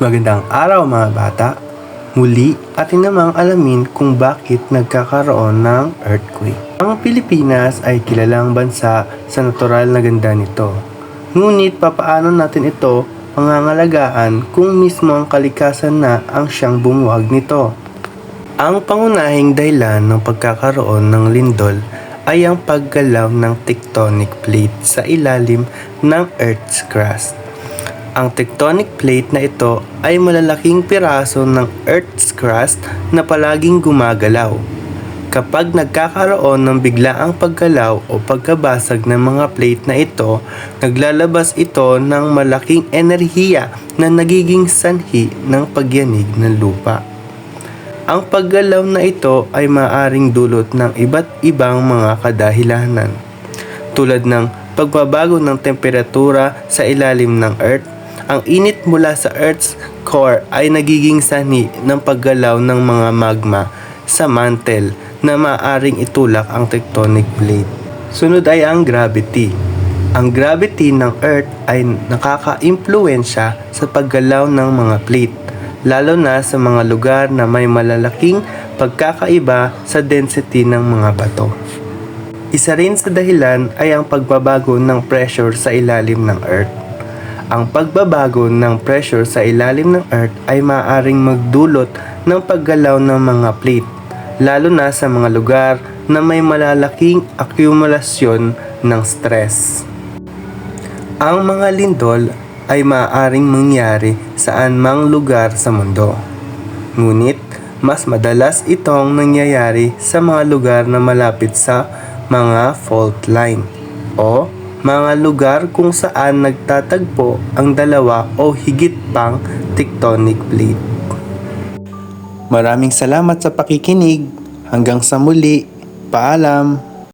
Magandang araw mga bata! Muli atin namang alamin kung bakit nagkakaroon ng earthquake. Ang Pilipinas ay kilalang bansa sa natural na ganda nito. Ngunit papaano natin ito pangangalagaan kung mismo ang kalikasan na ang siyang bumuwag nito? Ang pangunahing dahilan ng pagkakaroon ng lindol ay ang paggalaw ng tectonic plate sa ilalim ng Earth's crust. Ang tectonic plate na ito ay malalaking piraso ng Earth's crust na palaging gumagalaw. Kapag nagkakaroon ng biglaang paggalaw o pagkabasag ng mga plate na ito, naglalabas ito ng malaking enerhiya na nagiging sanhi ng pagyanig ng lupa. Ang paggalaw na ito ay maaaring dulot ng iba't ibang mga kadahilanan, tulad ng pagbabago ng temperatura sa ilalim ng Earth. Ang init mula sa Earth's core ay nagiging sanhi ng paggalaw ng mga magma sa mantle na maaaring itulak ang tectonic plate. Sunod ay ang gravity. Ang gravity ng Earth ay nakaka-impluwensya sa paggalaw ng mga plate, lalo na sa mga lugar na may malalaking pagkakaiba sa density ng mga bato. Isa rin sa dahilan ay ang pagbabago ng pressure sa ilalim ng Earth. Ang pagbabago ng pressure sa ilalim ng Earth ay maaaring magdulot ng paggalaw ng mga plate, lalo na sa mga lugar na may malalaking akumulasyon ng stress. Ang mga lindol ay maaaring mangyari saan mang lugar sa mundo. Ngunit, mas madalas itong nangyayari sa mga lugar na malapit sa mga fault line o mga lugar kung saan nagtatagpo ang dalawa o higit pang tectonic plate. Maraming salamat sa pakikinig. Hanggang sa muli. Paalam!